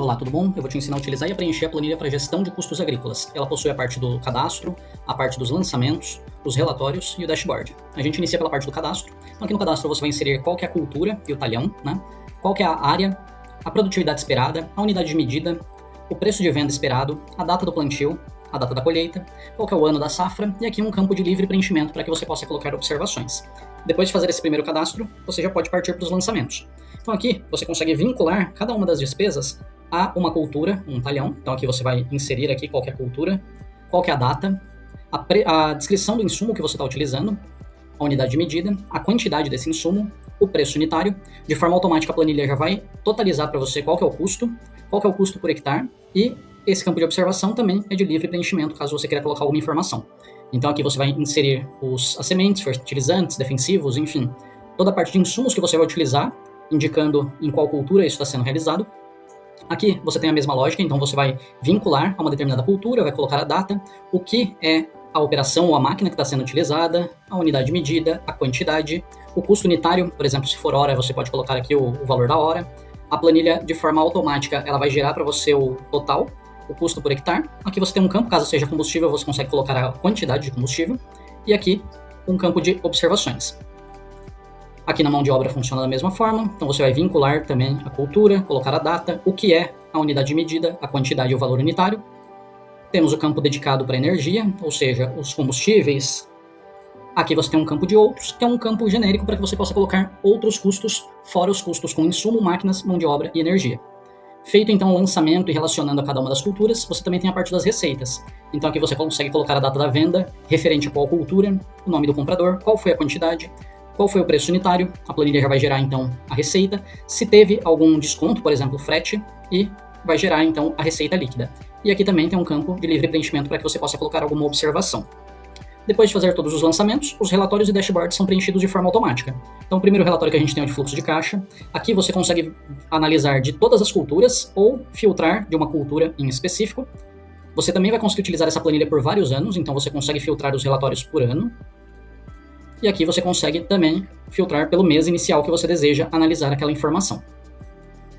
Olá, tudo bom? Eu vou te ensinar a utilizar e a preencher a planilha para gestão de custos agrícolas. Ela possui a parte do cadastro, a parte dos lançamentos, os relatórios e o dashboard. A gente inicia pela parte do cadastro. Então aqui no cadastro você vai inserir qual que é a cultura e o talhão, né? Qual que é a área, a produtividade esperada, a unidade de medida, o preço de venda esperado, a data do plantio, a data da colheita, qual que é o ano da safra e aqui um campo de livre preenchimento para que você possa colocar observações. Depois de fazer esse primeiro cadastro, você já pode partir para os lançamentos. Então aqui você consegue vincular cada uma das despesas a uma cultura, um talhão. Então aqui você vai inserir aqui qual que é a cultura, qual que é a data, a descrição do insumo que você está utilizando, a unidade de medida, a quantidade desse insumo, o preço unitário. De forma automática a planilha já vai totalizar para você qual que é o custo por hectare, e esse campo de observação também é de livre preenchimento, caso você queira colocar alguma informação. Então aqui você vai inserir as sementes, fertilizantes, defensivos, enfim, toda a parte de insumos que você vai utilizar, indicando em qual cultura isso está sendo realizado. Aqui você tem a mesma lógica, então você vai vincular a uma determinada cultura, vai colocar a data, o que é a operação ou a máquina que está sendo utilizada, a unidade de medida, a quantidade, o custo unitário, por exemplo, se for hora, você pode colocar aqui o valor da hora. A planilha, de forma automática, ela vai gerar para você o total, o custo por hectare. Aqui você tem um campo, caso seja combustível, você consegue colocar a quantidade de combustível. E aqui, um campo de observações. Aqui na mão de obra funciona da mesma forma, então você vai vincular também a cultura, colocar a data, o que é a unidade de medida, a quantidade e o valor unitário. Temos o campo dedicado para energia, ou seja, os combustíveis. Aqui você tem um campo de outros, que é um campo genérico para que você possa colocar outros custos, fora os custos com insumo, máquinas, mão de obra e energia. Feito então o lançamento e relacionando a cada uma das culturas, você também tem a parte das receitas. Então aqui você consegue colocar a data da venda, referente a qual cultura, o nome do comprador, qual foi a quantidade, qual foi o preço unitário. A planilha já vai gerar então a receita, se teve algum desconto, por exemplo, frete, e vai gerar então a receita líquida. E aqui também tem um campo de livre preenchimento para que você possa colocar alguma observação. Depois de fazer todos os lançamentos, os relatórios e dashboards são preenchidos de forma automática. Então o primeiro relatório que a gente tem é o de fluxo de caixa. Aqui você consegue analisar de todas as culturas ou filtrar de uma cultura em específico. Você também vai conseguir utilizar essa planilha por vários anos, então você consegue filtrar os relatórios por ano. E aqui você consegue também filtrar pelo mês inicial que você deseja analisar aquela informação.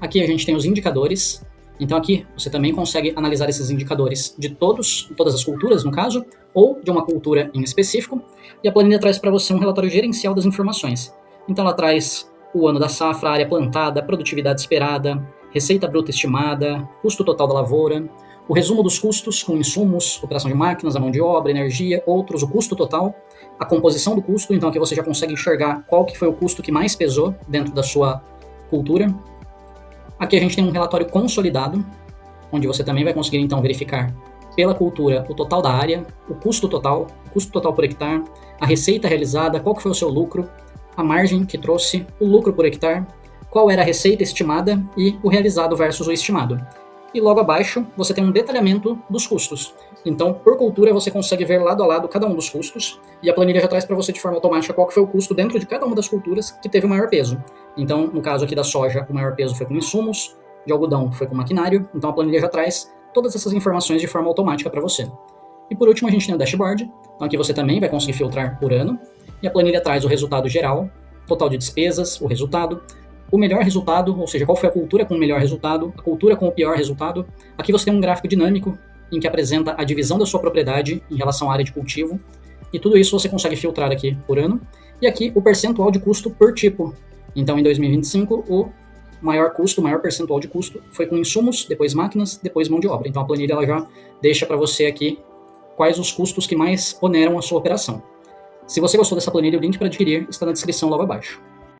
Aqui a gente tem os indicadores. Então aqui você também consegue analisar esses indicadores de todas as culturas, no caso, ou de uma cultura em específico. E a planilha traz para você um relatório gerencial das informações. Então ela traz o ano da safra, a área plantada, produtividade esperada, receita bruta estimada, custo total da lavoura, o resumo dos custos com insumos, operação de máquinas, a mão de obra, energia, outros, o custo total, a composição do custo. Então aqui você já consegue enxergar qual que foi o custo que mais pesou dentro da sua cultura. Aqui a gente tem um relatório consolidado, onde você também vai conseguir então verificar pela cultura o total da área, o custo total por hectare, a receita realizada, qual que foi o seu lucro, a margem que trouxe, o lucro por hectare, qual era a receita estimada e o realizado versus o estimado. E logo abaixo você tem um detalhamento dos custos. Então, por cultura, você consegue ver lado a lado cada um dos custos, e a planilha já traz para você de forma automática qual que foi o custo dentro de cada uma das culturas que teve o maior peso. Então, no caso aqui da soja, o maior peso foi com insumos, de algodão foi com maquinário, então a planilha já traz todas essas informações de forma automática para você. E por último, a gente tem o dashboard. Então aqui você também vai conseguir filtrar por ano, e a planilha traz o resultado geral, total de despesas, o resultado, o melhor resultado, ou seja, qual foi a cultura com o melhor resultado, a cultura com o pior resultado. Aqui você tem um gráfico dinâmico em que apresenta a divisão da sua propriedade em relação à área de cultivo, e tudo isso você consegue filtrar aqui por ano. E aqui o percentual de custo por tipo. Então em 2025 o maior percentual de custo foi com insumos, depois máquinas, depois mão de obra. Então a planilha ela já deixa para você aqui quais os custos que mais oneram a sua operação. Se você gostou dessa planilha, o link para adquirir está na descrição logo abaixo.